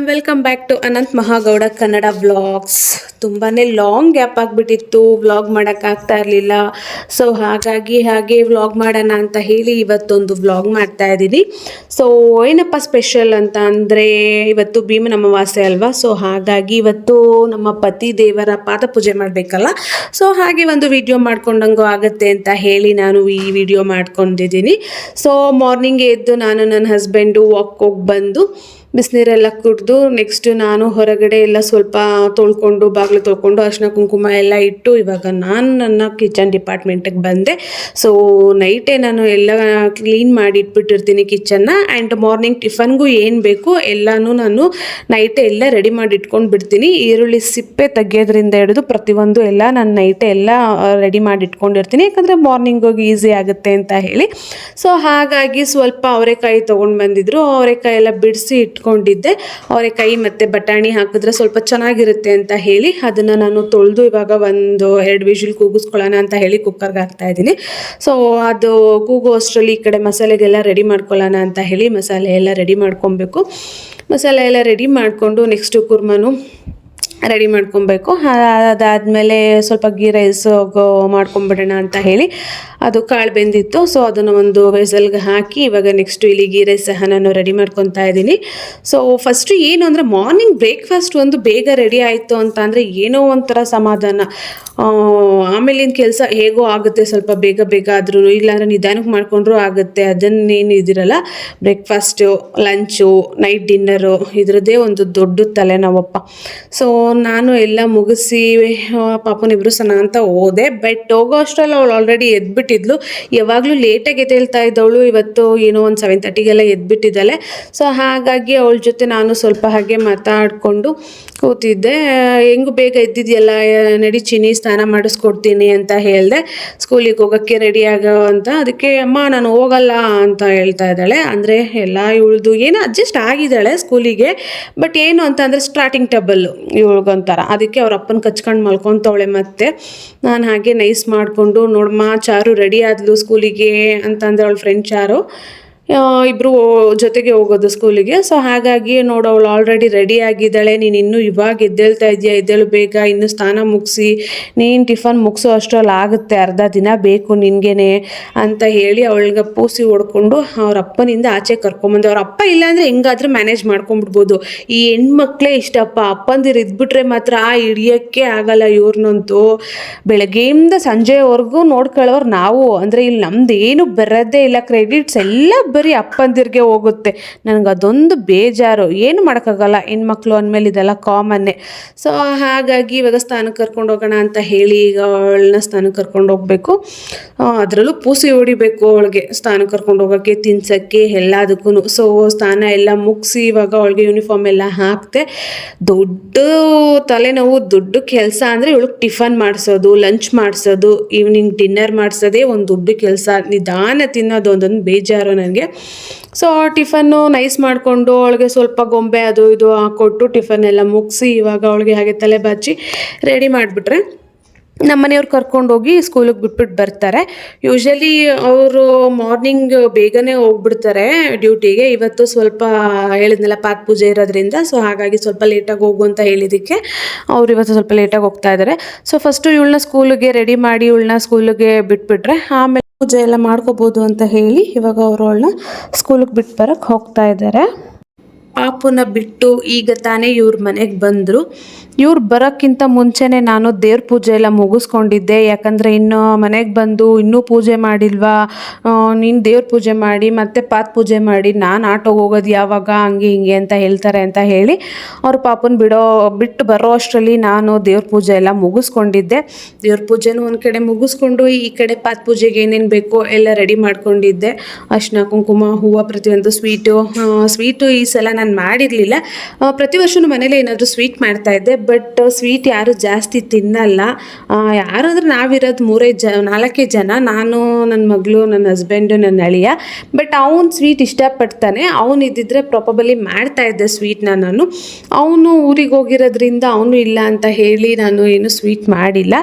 Welcome back to Anant Mahagowda Kannada vlogs. ತುಂಬಾ long gap ಆಗಿಬಿಟ್ಟಿತ್ತು, vlog ಮಾಡೋಕ್ಕಾಗ್ತಾ ಇರಲಿಲ್ಲ. ಸೊ ಹಾಗೆ ವ್ಲಾಗ್ ಮಾಡೋಣ ಅಂತ ಹೇಳಿ ಇವತ್ತೊಂದು ವ್ಲಾಗ್ ಮಾಡ್ತಾ ಇದ್ದೀನಿ. ಸೊ ಏನಪ್ಪ ಸ್ಪೆಷಲ್ ಅಂತ ಅಂದರೆ, ಇವತ್ತು ಭೀಮನ ಅಮಾವಾಸ್ಯೆ ಅಲ್ವಾ. ಸೊ ಹಾಗಾಗಿ ಇವತ್ತು ನಮ್ಮ ಪತಿ ದೇವರ ಪಾದ ಪೂಜೆ ಮಾಡಬೇಕಲ್ಲ. ಸೊ ಹಾಗೆ ಒಂದು ವಿಡಿಯೋ ಮಾಡ್ಕೊಂಡಂಗೂ ಆಗುತ್ತೆ ಅಂತ ಹೇಳಿ ನಾನು ಈ ವಿಡಿಯೋ ಮಾಡ್ಕೊಂಡಿದ್ದೀನಿ. ಸೊ ಮಾರ್ನಿಂಗ್ ಎದ್ದು ನಾನು ನನ್ನ ಹಸ್ಬೆಂಡು ವಾಕ್ ಹೋಗಿ ಬಂದು ಬಿಸಿನೀರೆಲ್ಲ ಕುಡಿದು ನೆಕ್ಸ್ಟ್ ನಾನು ಹೊರಗಡೆ ಎಲ್ಲ ಸ್ವಲ್ಪ ತೊಳ್ಕೊಂಡು ಬಾಗಿಲು ತೊಳ್ಕೊಂಡು ಅರಿಶಿನ ಕುಂಕುಮ ಎಲ್ಲ ಇಟ್ಟು ಇವಾಗ ನಾನು ನನ್ನ ಕಿಚನ್ ಡಿಪಾರ್ಟ್ಮೆಂಟಿಗೆ ಬಂದೆ. ಸೊ ನೈಟೇ ನಾನು ಎಲ್ಲ ಕ್ಲೀನ್ ಮಾಡಿ ಇಟ್ಬಿಟ್ಟಿರ್ತೀನಿ ಕಿಚನ್ನ. ಆ್ಯಂಡ್ ಮಾರ್ನಿಂಗ್ ಟಿಫನ್ಗೂ ಏನು ಬೇಕು ಎಲ್ಲನೂ ನಾನು ನೈಟೇ ಎಲ್ಲ ರೆಡಿ ಮಾಡಿ ಇಟ್ಕೊಂಡು ಬಿಡ್ತೀನಿ. ಈರುಳ್ಳಿ ಸಿಪ್ಪೆ ತೆಗಿಯೋದ್ರಿಂದ ಹಿಡಿದು ಪ್ರತಿಯೊಂದು ಎಲ್ಲ ನಾನು ನೈಟೇ ಎಲ್ಲ ರೆಡಿ ಮಾಡಿ ಇಟ್ಕೊಂಡಿರ್ತೀನಿ, ಯಾಕಂದರೆ ಮಾರ್ನಿಂಗ್ ಹೋಗಿ ಈಸಿ ಆಗುತ್ತೆ ಅಂತ ಹೇಳಿ. ಸೊ ಹಾಗಾಗಿ ಸ್ವಲ್ಪ ಅವರೆಕಾಯಿ ತೊಗೊಂಡು ಬಂದಿದ್ರು, ಅವರೆಕಾಯಿ ಎಲ್ಲ ಬಿಡಿಸಿ ಇಟ್ಕೊಂಡಿದ್ದೆ. ಅವರೆಕಾಯಿ ಮತ್ತು ಬಟಾಣಿ ಹಾಕಿದ್ರೆ ಸ್ವಲ್ಪ ಚೆನ್ನಾಗಿರುತ್ತೆ ಅಂತ ಹೇಳಿ ಅದನ್ನು ನಾನು ತೊಳೆದು ಇವಾಗ 1-2 ವಿಷಲ್ ಕೂಗಿಸ್ಕೊಳ್ಳೋಣ ಅಂತ ಹೇಳಿ ಕುಕ್ಕರ್ಗೆ ಹಾಕ್ತಾ ಇದ್ದೀನಿ. ಸೊ ಅದು ಕೂಗೋ ಅಷ್ಟರಲ್ಲಿ ಈ ಕಡೆ ಮಸಾಲೆಗೆಲ್ಲ ರೆಡಿ ಮಾಡ್ಕೊಳ್ಳೋಣ ಅಂತ ಹೇಳಿ ಮಸಾಲೆ ಎಲ್ಲ ರೆಡಿ ಮಾಡ್ಕೊಬೇಕು. ಮಸಾಲೆ ಎಲ್ಲ ರೆಡಿ ಮಾಡಿಕೊಂಡು ನೆಕ್ಸ್ಟು ಕುರ್ಮನು ರೆಡಿ ಮಾಡ್ಕೊಬೇಕು. ಅದಾದಮೇಲೆ ಸ್ವಲ್ಪ ಗೀ ರೈಸ್ ಮಾಡ್ಕೊಂಬಿಡೋಣ ಅಂತ ಹೇಳಿ ಅದು ಕಾಳು ಬೆಂದಿತ್ತು. ಸೊ ಅದನ್ನು ಒಂದು ವೆಸಲ್ಗೆ ಹಾಕಿ ಇವಾಗ ನೆಕ್ಸ್ಟು ಇಲ್ಲಿ ಗೀ ರೈಸ್ ಸಹ ನಾನು ರೆಡಿ ಮಾಡ್ಕೊತಾ ಇದ್ದೀನಿ. ಸೊ ಫಸ್ಟು ಏನು ಅಂದರೆ ಮಾರ್ನಿಂಗ್ ಬ್ರೇಕ್ಫಾಸ್ಟ್ ಒಂದು ಬೇಗ ರೆಡಿ ಆಯಿತು ಅಂತ ಅಂದರೆ ಏನೋ ಒಂಥರ ಸಮಾಧಾನ. ಆಮೇಲಿನ ಕೆಲಸ ಹೇಗೋ ಆಗುತ್ತೆ, ಸ್ವಲ್ಪ ಬೇಗ ಆದ್ರೂ, ಇಲ್ಲಾಂದರೆ ನಿಧಾನಕ್ಕೆ ಮಾಡಿಕೊಂಡ್ರೂ ಆಗುತ್ತೆ. ಅದನ್ನೇನು ಇದಿರಲ್ಲ. ಬ್ರೇಕ್ಫಾಸ್ಟು, ಲಂಚು, ನೈಟ್ ಡಿನ್ನರು ಇದರದ್ದೇ ಒಂದು ದೊಡ್ಡ ತಲೆನೋವಪ್ಪ. ಸೊ ನಾನು ಎಲ್ಲ ಮುಗಿಸಿ ಪಾಪನಿಬ್ರು ಸನ ಅಂತ ಹೋದೆ. ಬಟ್ ಹೋಗೋ ಅಷ್ಟರಲ್ಲಿ ಅವಳು ಆಲ್ರೆಡಿ ಎದ್ಬಿಟ್ಟಿದ್ಲು. ಯಾವಾಗಲೂ ಲೇಟಾಗಿ ಎದ್ದೇಳ್ತಾ ಇದ್ದವಳು ಇವತ್ತು ಏನೋ ಒಂದು 7:30ಗೆಲ್ಲ ಎದ್ಬಿಟ್ಟಿದ್ದಾಳೆ. ಸೊ ಹಾಗಾಗಿ ಅವಳ ಜೊತೆ ನಾನು ಸ್ವಲ್ಪ ಹಾಗೆ ಮಾತಾಡಿಕೊಂಡು ಕೂತಿದ್ದೆ. ಹೆಂಗೂ ಬೇಗ ಎದ್ದಿದೆಯಲ್ಲ, ನಡಿ ಚಿನಿ ಸ್ನಾನ ಮಾಡಿಸ್ಕೊಡ್ತೀನಿ ಅಂತ ಹೇಳಿದೆ. ಸ್ಕೂಲಿಗೆ ಹೋಗೋಕ್ಕೆ ರೆಡಿ ಆಗೋ ಅಂತ. ಅದಕ್ಕೆ ಅಮ್ಮ ನಾನು ಹೋಗಲ್ಲ ಅಂತ ಹೇಳ್ತಾ ಇದ್ದಾಳೆ. ಅಂದರೆ ಎಲ್ಲ ಇವಳ್ದು ಏನೋ ಅಡ್ಜಸ್ಟ್ ಆಗಿದ್ದಾಳೆ ಸ್ಕೂಲಿಗೆ. ಬಟ್ ಏನು ಅಂತ ಅಂದರೆ ಸ್ಟಾರ್ಟಿಂಗ್ ಟಬಲ್ಲು ಇವಳಿಗೊಂಥರ. ಅದಕ್ಕೆ ಅವ್ರ ಅಪ್ಪನ ಕಚ್ಕೊಂಡು ಮಲ್ಕೊತವಳೆ. ಮತ್ತು ನಾನು ಹಾಗೆ ನೈಸ್ ಮಾಡಿಕೊಂಡು ನೋಡಮ್ಮ ಚಾರು ರೆಡಿ ಆದ್ಲು ಸ್ಕೂಲಿಗೆ ಅಂತಂದರೆ ಅವಳ ಫ್ರೆಂಡ್ ಚಾರು ಇಬ್ಬರು ಜೊತೆಗೆ ಹೋಗೋದು ಸ್ಕೂಲಿಗೆ. ಸೊ ಹಾಗಾಗಿ ನೋಡೋವಳು ಆಲ್ರೆಡಿ ರೆಡಿ ಆಗಿದ್ದಾಳೆ. ನೀನು ಇನ್ನೂ ಇವಾಗ ಎದ್ದೇಳ್ತಾ ಇದೆಯಾ, ಎದ್ದೇಳು ಬೇಗ, ಇನ್ನೂ ಸ್ನಾನ ಮುಗಿಸಿ ನೀನು ಟಿಫನ್ ಮುಗಿಸೋ ಅಷ್ಟರಲ್ಲಿ ಆಗುತ್ತೆ, ಅರ್ಧ ದಿನ ಬೇಕು ನಿನಗೇನೆ ಅಂತ ಹೇಳಿ ಅವಳಿಗೆ ಪೂಸಿ ಹೊಡ್ಕೊಂಡು ಅವ್ರ ಅಪ್ಪನಿಂದ ಆಚೆ ಕರ್ಕೊಂಬಂದು. ಅವ್ರ ಅಪ್ಪ ಇಲ್ಲಾಂದರೆ ಹೆಂಗಾದ್ರೂ ಮ್ಯಾನೇಜ್ ಮಾಡ್ಕೊಂಬಿಡ್ಬೋದು. ಈ ಹೆಣ್ಮಕ್ಳೇ ಇಷ್ಟಪ್ಪ, ಅಪ್ಪಂದಿರು ಇದ್ಬಿಟ್ರೆ ಮಾತ್ರ ಹಿಡಿಯೋಕ್ಕೆ ಆಗಲ್ಲ ಇವ್ರನ್ನಂತೂ. ಬೆಳಗ್ಗೆಯಿಂದ ಸಂಜೆವರೆಗೂ ನೋಡ್ಕೊಳ್ಳೋರು ನಾವು. ಅಂದರೆ ಇಲ್ಲಿ ನಮ್ದು ಏನು ಬರೋದೇ ಇಲ್ಲ, ಕ್ರೆಡಿಟ್ಸ್ ಎಲ್ಲ ಬರೀ ಅಪ್ಪಂದಿರಿಗೆ ಹೋಗುತ್ತೆ. ನನಗೆ ಅದೊಂದು ಬೇಜಾರು. ಏನು ಮಾಡೋಕ್ಕಾಗಲ್ಲ, ಹೆಣ್ಮಕ್ಳು ಅಂದಮೇಲೆ ಇದೆಲ್ಲ ಕಾಮನ್ನೇ. ಸೊ ಹಾಗಾಗಿ ಇವಾಗ ಸ್ನಾನಕ್ಕೆ ಕರ್ಕೊಂಡು ಹೋಗೋಣ ಅಂತ ಹೇಳಿ ಈಗ ಅವಳನ್ನ ಸ್ನಾನಕ್ಕೆ ಕರ್ಕೊಂಡು ಹೋಗಬೇಕು. ಅದರಲ್ಲೂ ಪೂಸಿ ಹೊಡಿಬೇಕು ಅವಳಿಗೆ ಸ್ನಾನಕ್ಕೆ ಕರ್ಕೊಂಡು ಹೋಗೋಕ್ಕೆ, ತಿನ್ಸೋಕ್ಕೆ, ಎಲ್ಲದಕ್ಕೂ. ಸೊ ಸ್ನಾನ ಎಲ್ಲ ಮುಗಿಸಿ ಇವಾಗ ಅವಳಿಗೆ ಯೂನಿಫಾರ್ಮ್ ಎಲ್ಲ ಹಾಕ್ತೆ. ದೊಡ್ಡ ತಲೆನೋವು, ದೊಡ್ಡ ಕೆಲಸ ಅಂದರೆ ಇವಳಿಗೆ ಟಿಫನ್ ಮಾಡಿಸೋದು, ಲಂಚ್ ಮಾಡಿಸೋದು, ಈವ್ನಿಂಗ್ ಡಿನ್ನರ್ ಮಾಡಿಸೋದೇ ಒಂದು ದೊಡ್ಡ ಕೆಲಸ. ನಿಧಾನ ತಿನ್ನೋದು ಒಂದೊಂದು ಬೇಜಾರು ನನಗೆ. ಸೊ ಟಿಫನ್ನು ನೈಸ್ ಮಾಡಿಕೊಂಡು ಅವಳಿಗೆ ಸ್ವಲ್ಪ ಗೊಂಬೆ ಅದು ಇದು ಹಾಕ್ಕೊಟ್ಟು ಟಿಫನ್ ಎಲ್ಲ ಮುಗಿಸಿ ಇವಾಗ ಅವಳಿಗೆ ಹಾಗೆ ತಲೆ ಬಾಚಿ ರೆಡಿ ಮಾಡಿಬಿಟ್ರೆ ನಮ್ಮ ಮನೆಯವ್ರು ಕರ್ಕೊಂಡೋಗಿ ಸ್ಕೂಲಿಗೆ ಬಿಟ್ಬಿಟ್ಟು ಬರ್ತಾರೆ. ಯೂಶ್ವಲಿ ಅವರು ಮಾರ್ನಿಂಗ್ ಬೇಗನೆ ಹೋಗ್ಬಿಡ್ತಾರೆ ಡ್ಯೂಟಿಗೆ. ಇವತ್ತು ಸ್ವಲ್ಪ ಹೇಳಿದ್ನಲ್ಲ ಪಾದ ಪೂಜೆ ಇರೋದ್ರಿಂದ, ಸೊ ಹಾಗಾಗಿ ಸ್ವಲ್ಪ ಲೇಟಾಗಿ ಹೋಗು ಅಂತ ಹೇಳಿದ್ದಕ್ಕೆ ಅವ್ರು ಇವತ್ತು ಸ್ವಲ್ಪ ಲೇಟಾಗಿ ಹೋಗ್ತಾ ಇದ್ದಾರೆ. ಸೊ ಫಸ್ಟು ಇವಳನ್ನ ಸ್ಕೂಲಿಗೆ ರೆಡಿ ಮಾಡಿ ಇವಳನ್ನ ಸ್ಕೂಲಿಗೆ ಬಿಟ್ಬಿಟ್ರೆ ಆಮೇಲೆ ಪೂಜೆ ಎಲ್ಲ ಮಾಡ್ಕೋಬೋದು ಅಂತ ಹೇಳಿ ಇವಾಗ ಅವರು ಅವಳನ್ನ ಸ್ಕೂಲಿಗೆ ಬಿಟ್ಟು ಬರೋಕ್ಕೆ ಹೋಗ್ತಾ ಇದ್ದಾರೆ. ಪಾಪುನ ಬಿಟ್ಟು ಈಗ ತಾನೇ ಇವ್ರ ಮನೆಗೆ ಬಂದರು. ಇವ್ರು ಬರೋಕ್ಕಿಂತ ಮುಂಚೆನೇ ನಾನು ದೇವ್ರ ಪೂಜೆ ಎಲ್ಲ ಮುಗಿಸ್ಕೊಂಡಿದ್ದೆ. ಯಾಕಂದರೆ ಇನ್ನು ಮನೆಗೆ ಬಂದು ಇನ್ನೂ ಪೂಜೆ ಮಾಡಿಲ್ವಾ, ನೀನು ದೇವ್ರ ಪೂಜೆ ಮಾಡಿ ಮತ್ತೆ ಪಾದ ಪೂಜೆ ಮಾಡಿ ನಾನು ಆಟೋಗೆ ಹೋಗೋದು ಯಾವಾಗ, ಹಂಗೆ ಹಿಂಗೆ ಅಂತ ಹೇಳ್ತಾರೆ ಅಂತ ಹೇಳಿ ಅವ್ರ ಪಾಪನ ಬಿಟ್ಟು ಬರೋ ಅಷ್ಟರಲ್ಲಿ ನಾನು ದೇವ್ರ ಪೂಜೆ ಎಲ್ಲ ಮುಗಿಸ್ಕೊಂಡಿದ್ದೆ. ದೇವ್ರ ಪೂಜೆನೂ ಒಂದು ಕಡೆ ಮುಗಿಸ್ಕೊಂಡು ಈ ಕಡೆ ಪಾದ ಪೂಜೆಗೆ ಏನೇನು ಬೇಕೋ ಎಲ್ಲ ರೆಡಿ ಮಾಡ್ಕೊಂಡಿದ್ದೆ. ಅರಿಶಿನ ಕುಂಕುಮ, ಹೂವು, ಪ್ರತಿಯೊಂದು ಸ್ವೀಟು ಈ ಸಲ ನಾನು ಮಾಡಿರಲಿಲ್ಲ. ಪ್ರತಿ ವರ್ಷವೂ ಮನೇಲಿ ಏನಾದರೂ ಸ್ವೀಟ್ ಮಾಡ್ತಾಯಿದ್ದೆ. ಬಟ್ ಸ್ವೀಟ್ ಯಾರು ಜಾಸ್ತಿ ತಿನ್ನಲ್ಲ. ಯಾರಂದ್ರೆ ನಾವಿರೋದು 4 ಜನ, ನಾನು, ನನ್ನ ಮಗಳು, ನನ್ನ ಹಸ್ಬೆಂಡು, ನನ್ನ ಅಳಿಯ. ಬಟ್ ಅವನು ಸ್ವೀಟ್ ಇಷ್ಟಪಡ್ತಾನೆ. ಅವನು ಇದ್ದಿದ್ರೆ ಪ್ರಾಬಬಲಿ ಮಾಡ್ತಾಯಿದ್ದೆ ಸ್ವೀಟ್ನ ನಾನು. ಅವನು ಊರಿಗೆ ಹೋಗಿರೋದ್ರಿಂದ ಅವನು ಇಲ್ಲ ಅಂತ ಹೇಳಿ ನಾನು ಏನು ಸ್ವೀಟ್ ಮಾಡಿಲ್ಲ.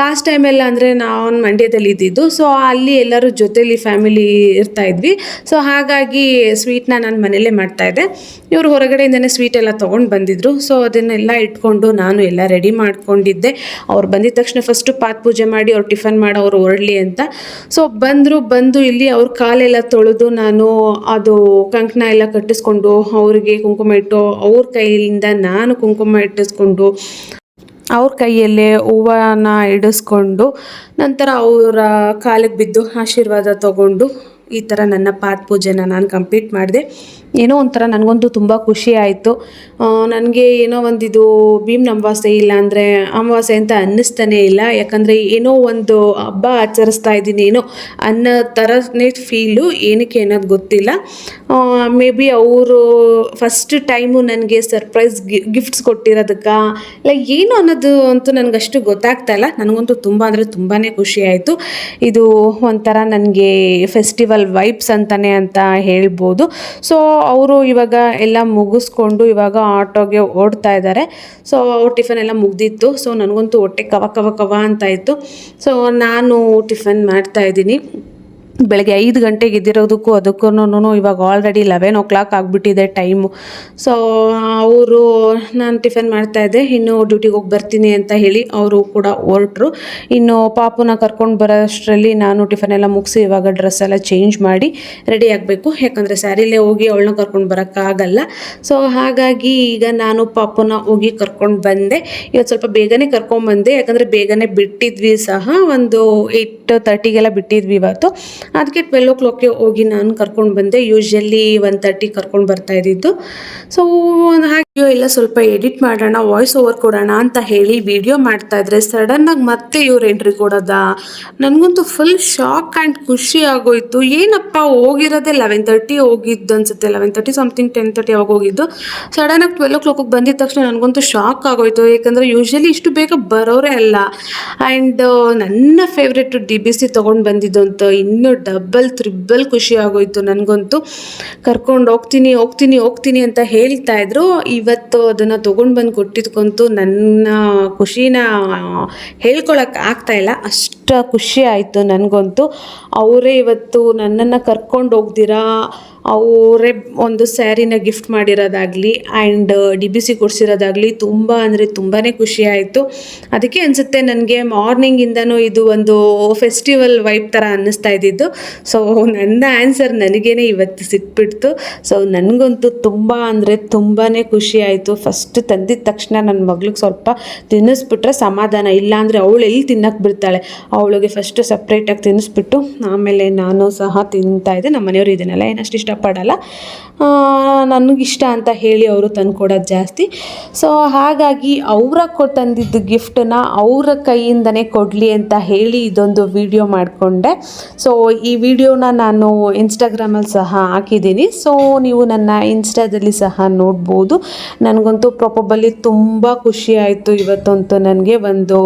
ಲಾಸ್ಟ್ ಟೈಮೆಲ್ಲ ಅಂದರೆ ನಾವು ಮಂಡ್ಯದಲ್ಲಿ ಇದ್ದಿದ್ದು. ಸೊ ಅಲ್ಲಿ ಎಲ್ಲರೂ ಜೊತೆಲಿ ಫ್ಯಾಮಿಲಿ ಇರ್ತಾಯಿದ್ವಿ. ಸೊ ಹಾಗಾಗಿ ಸ್ವೀಟ್ನ ನಾನು ಮನೇಲೇ ಮಾಡ್ತಾಯಿದ್ದೆ. ಇವರು ಹೊರಗಡೆಯಿಂದನೇ ಸ್ವೀಟ್ ಎಲ್ಲ ತೊಗೊಂಡು ಬಂದಿದ್ರು. ಸೊ ಅದನ್ನೆಲ್ಲ ಇಟ್ಕೊಂಡು ನಾನು ಎಲ್ಲ ರೆಡಿ ಮಾಡ್ಕೊಂಡಿದ್ದೆ. ಅವ್ರು ಬಂದಿದ ತಕ್ಷಣ ಫಸ್ಟು ಪಾತ್ ಪೂಜೆ ಮಾಡಿ ಅವ್ರು ಟಿಫನ್ ಮಾಡಿ ಅವ್ರು ಹೊರಡಲಿ ಅಂತ. ಸೊ ಬಂದು ಇಲ್ಲಿ ಅವ್ರ ಕಾಲೆಲ್ಲ ತೊಳೆದು ನಾನು ಅದು ಕಂಕಣ ಎಲ್ಲ ಕಟ್ಟಿಸ್ಕೊಂಡು ಅವ್ರಿಗೆ ಕುಂಕುಮ ಇಟ್ಟು ಅವ್ರ ಕೈಯಿಂದ ನಾನು ಕುಂಕುಮ ಇಟ್ಟಿಸ್ಕೊಂಡು ಅವ್ರ ಕೈಯಲ್ಲೇ ಹೂವನ್ನ ಇಡಿಸ್ಕೊಂಡು ನಂತರ ಅವರ ಕಾಲಿಗೆ ಬಿದ್ದು ಆಶೀರ್ವಾದ ತಗೊಂಡು ಈ ಥರ ನನ್ನ ಪಾತ್ ಪೂಜೆನ ನಾನು ಕಂಪ್ಲೀಟ್ ಮಾಡಿದೆ. ಏನೋ ಒಂಥರ ನನಗಂತೂ ತುಂಬ ಖುಷಿ ಆಯಿತು. ನನಗೆ ಏನೋ ಒಂದಿದು ಭೀಮ್ನ ಅಮಾವಾಸ್ಯೆ ಇಲ್ಲ ಅಂದರೆ ಅಮಾವಾಸ್ಯೆ ಅಂತ ಅನ್ನಿಸ್ತಾನೇ ಇಲ್ಲ. ಯಾಕಂದರೆ ಏನೋ ಒಂದು ಹಬ್ಬ ಆಚರಿಸ್ತಾ ಇದ್ದೀನಿ ಏನೋ ಅನ್ನೋ ಥರನೇ ಫೀಲು. ಏನಕ್ಕೆ ಅನ್ನೋದು ಗೊತ್ತಿಲ್ಲ. ಮೇ ಬಿ ಅವರು ಫಸ್ಟ್ ಟೈಮು ನನಗೆ ಸರ್ಪ್ರೈಸ್ ಗಿಫ್ಟ್ಸ್ ಕೊಟ್ಟಿರೋದಕ್ಕೆ ಇಲ್ಲ ಏನು ಅನ್ನೋದು ಅಂತೂ ನನಗಷ್ಟು ಗೊತ್ತಾಗ್ತಾ ಇಲ್ಲ. ನನಗಂತೂ ತುಂಬ ಅಂದರೆ ತುಂಬಾ ಖುಷಿ ಆಯಿತು. ಇದು ಒಂಥರ ನನಗೆ ಫೆಸ್ಟಿವಲ್ ವೈಬ್ಸ್ ಅಂತ ಹೇಳ್ಬೋದು. ಸೊ ಅವರು ಇವಾಗ ಎಲ್ಲ ಮುಗಿಸ್ಕೊಂಡು ಇವಾಗ ಆಟೋಗೆ ಓಡ್ತಾ ಇದ್ದಾರೆ. ಸೊ ಅವ್ರ ಟಿಫನ್ ಎಲ್ಲ ಮುಗ್ದಿತ್ತು. ಸೊ ನನಗಂತೂ ಹೊಟ್ಟೆ ಕವ ಕವ ಕವ ಅಂತ ಇತ್ತು. ಸೊ ನಾನು ಟಿಫನ್ ಮಾಡ್ತಾಯಿದ್ದೀನಿ. ಬೆಳಗ್ಗೆ 5 ಗಂಟೆಗೆ ಎದ್ದಿರೋದಕ್ಕೂ ಅದಕ್ಕೂ ಇವಾಗ ಆಲ್ರೆಡಿ 11 o'clock ಆಗಿಬಿಟ್ಟಿದೆ ಟೈಮು. ಸೊ ಅವರು ನಾನು ಟಿಫನ್ ಮಾಡ್ತಾಯಿದ್ದೆ. ಇನ್ನು ಡ್ಯೂಟಿಗೆ ಹೋಗಿ ಬರ್ತೀನಿ ಅಂತ ಹೇಳಿ ಅವರು ಕೂಡ ಹೊರಟರು. ಇನ್ನು ಪಾಪುನ ಕರ್ಕೊಂಡು ಬರೋಷ್ಟರಲ್ಲಿ ನಾನು ಟಿಫನ್ ಎಲ್ಲ ಮುಗಿಸಿ ಇವಾಗ ಡ್ರೆಸ್ ಎಲ್ಲ ಚೇಂಜ್ ಮಾಡಿ ರೆಡಿ ಆಗಬೇಕು. ಯಾಕಂದರೆ ಸ್ಯಾರಿಲೇ ಹೋಗಿ ಅವಳನ್ನ ಕರ್ಕೊಂಡು ಬರೋಕ್ಕಾಗಲ್ಲ. ಸೊ ಹಾಗಾಗಿ ಈಗ ನಾನು ಪಾಪುನ ಹೋಗಿ ಕರ್ಕೊಂಡು ಬಂದೆ. ಇವತ್ತು ಸ್ವಲ್ಪ ಬೇಗನೆ ಕರ್ಕೊಂಡ್ಬಂದೆ. ಯಾಕಂದರೆ ಬೇಗನೆ ಬಿಟ್ಟಿದ್ವಿ ಸಹ. ಒಂದು 8:30ಗೆಲ್ಲ ಬಿಟ್ಟಿದ್ವಿ ಇವತ್ತು. ಅದಕ್ಕೆ 12 o'clockಗೆ ಹೋಗಿ ನಾನು ಕರ್ಕೊಂಡು ಬಂದೆ. ಯೂಶ್ವಲಿ 1:30 ಕರ್ಕೊಂಡು ಬರ್ತಾ ಇದ್ದಿದ್ದು. ಸೊ ಹಾಗೆ ಎಲ್ಲ ಸ್ವಲ್ಪ ಎಡಿಟ್ ಮಾಡೋಣ, ವಾಯ್ಸ್ ಓವರ್ ಕೊಡೋಣ ಅಂತ ಹೇಳಿ ವಿಡಿಯೋ ಮಾಡ್ತಾಯಿದ್ರೆ ಸಡನ್ನಾಗಿ ಮತ್ತೆ ಇವ್ರು ಎಂಟ್ರಿ ಕೊಡೋದಾ. ನನಗಂತೂ ಫುಲ್ ಶಾಕ್ ಆ್ಯಂಡ್ ಖುಷಿ ಆಗೋಯ್ತು. ಏನಪ್ಪ ಹೋಗಿರೋದೆ 11:30 ಹೋಗಿದ್ದು ಅನಿಸುತ್ತೆ. 11:30 ಸಮಥಿಂಗ್ 10:30 ಅವಾಗ ಹೋಗಿದ್ದು. ಸಡನ್ನಾಗಿ 12 o'clock ಬಂದಿದ ತಕ್ಷಣ ನನಗಂತೂ ಶಾಕ್ ಆಗೋಯ್ತು. ಯಾಕಂದರೆ ಯೂಶ್ವಲಿ ಇಷ್ಟು ಬೇಗ ಬರೋರೇ ಅಲ್ಲ. ಆ್ಯಂಡ್ ನನ್ನ ಫೇವ್ರೆಟ್ DBC ತೊಗೊಂಡು ಬಂದಿದ್ದಂತೂ ಇನ್ನೂ ಡಬಲ್ ತ್ರಿಬಲ್ ಖುಷಿ ಆಗೋಯ್ತು. ನನಗಂತೂ ಕರ್ಕೊಂಡು ಹೋಗ್ತೀನಿ ಅಂತ ಹೇಳ್ತಾ ಇದ್ರು. ಇವತ್ತು ಅದನ್ನು ತೊಗೊಂಡು ಬಂದು ಕೊಟ್ಟಿದ್ಕಂತೂ ನನ್ನ ಖುಷಿನ ಹೇಳ್ಕೊಳಕ್ಕೆ ಆಗ್ತಾಯಿಲ್ಲ. ಅಷ್ಟು ಖುಷಿ ಆಯಿತು ನನಗಂತೂ. ಅವರೇ ಇವತ್ತು ನನ್ನನ್ನು ಕರ್ಕೊಂಡು ಹೋಗ್ದಿರಾ ಅವರೇ ಒಂದು ಸ್ಯಾರಿನ ಗಿಫ್ಟ್ ಮಾಡಿರೋದಾಗಲಿ ಆ್ಯಂಡ್ DBC ಕೊಡಿಸಿರೋದಾಗಲಿ ತುಂಬ ಅಂದರೆ ತುಂಬಾ ಖುಷಿ ಆಯಿತು. ಅದಕ್ಕೆ ಅನಿಸುತ್ತೆ ನನಗೆ ಮಾರ್ನಿಂಗಿಂದನೂ ಇದು ಒಂದು ಫೆಸ್ಟಿವಲ್ ವೈಬ್ ಥರ ಅನ್ನಿಸ್ತಾ ಇದ್ದಿದ್ದು. ಸೊ ನನ್ನ ಆನ್ಸರ್ ನನಗೇನೆ ಇವತ್ತು ಸಿಕ್ಬಿಡ್ತು. ಸೊ ನನಗಂತೂ ತುಂಬ ಅಂದರೆ ತುಂಬಾ ಖುಷಿ ಆಯಿತು. ಫಸ್ಟ್ ತಂದಿದ ತಕ್ಷಣ ನನ್ನ ಮಗಳಿಗೆ ಸ್ವಲ್ಪ ತಿನ್ನಿಸ್ಬಿಟ್ರೆ ಸಮಾಧಾನ. ಇಲ್ಲಾಂದರೆ ಅವಳು ಎಲ್ಲಿ ತಿನ್ನಕ್ಕೆ ಬಿಡ್ತಾಳೆ. ಅವಳಿಗೆ ಫಸ್ಟು ಸಪ್ರೇಟಾಗಿ ತಿನ್ನಿಸ್ಬಿಟ್ಟು ಆಮೇಲೆ ನಾನು ಸಹ ತಿಂತಾಯಿದ್ದೆ. ನಮ್ಮ ಮನೆಯವರು ಇದನ್ನೆಲ್ಲ ಏನಷ್ಟು ಇಷ್ಟಪಡಲ್ಲ. ನನಗಿಷ್ಟ ಅಂತ ಹೇಳಿ ಅವರು ತಂದುಕೊಡೋದು ಜಾಸ್ತಿ. ಸೊ ಹಾಗಾಗಿ ಅವರ ತಂದಿದ್ದು ಗಿಫ್ಟನ್ನ ಅವರ ಕೈಯಿಂದನೇ ಕೊಡಲಿ ಅಂತ ಹೇಳಿ ಇದೊಂದು ವಿಡಿಯೋ ಮಾಡಿಕೊಂಡೆ. ಸೊ ಈ ವಿಡಿಯೋನ ನಾನು ಇನ್ಸ್ಟಾಗ್ರಾಮಲ್ಲಿ ಸಹ ಹಾಕಿದ್ದೀನಿ. ಸೊ ನೀವು ನನ್ನ ಇನ್ಸ್ಟಾದಲ್ಲಿ ಸಹ ನೋಡ್ಬೋದು. ನನಗಂತೂ ಪ್ರಾಬಬಲಿ ತುಂಬ ಖುಷಿ ಆಯಿತು ಇವತ್ತಂತೂ. ನನಗೆ ಒಂದು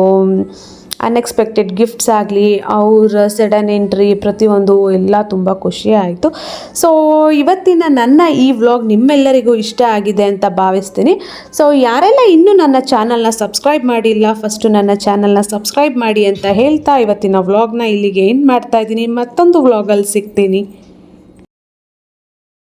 ಅನ್ಎಕ್ಸ್ಪೆಕ್ಟೆಡ್ ಗಿಫ್ಟ್ಸ್ ಆಗಲಿ ಅವರ ಸಡನ್ ಎಂಟ್ರಿ ಪ್ರತಿಯೊಂದು ಎಲ್ಲ ತುಂಬ ಖುಷಿ ಆಯಿತು. ಸೊ ಇವತ್ತಿನ ನನ್ನ ಈ ವ್ಲಾಗ್ ನಿಮ್ಮೆಲ್ಲರಿಗೂ ಇಷ್ಟ ಆಗಿದೆ ಅಂತ ಭಾವಿಸ್ತೀನಿ. ಸೊ ಯಾರೆಲ್ಲ ಇನ್ನೂ ನನ್ನ ಚಾನಲ್ನ ಸಬ್ಸ್ಕ್ರೈಬ್ ಮಾಡಿಲ್ಲ ಫಸ್ಟು ನನ್ನ ಚಾನಲ್ನ ಸಬ್ಸ್ಕ್ರೈಬ್ ಮಾಡಿ ಅಂತ ಹೇಳ್ತಾ ಇವತ್ತಿನ ವ್ಲಾಗ್ನ ಇಲ್ಲಿಗೆ ಎಂಡ್ ಮಾಡ್ತಾ ಇದ್ದೀನಿ. ಮತ್ತೊಂದು ವ್ಲಾಗಲ್ಲಿ ಸಿಗ್ತೀನಿ.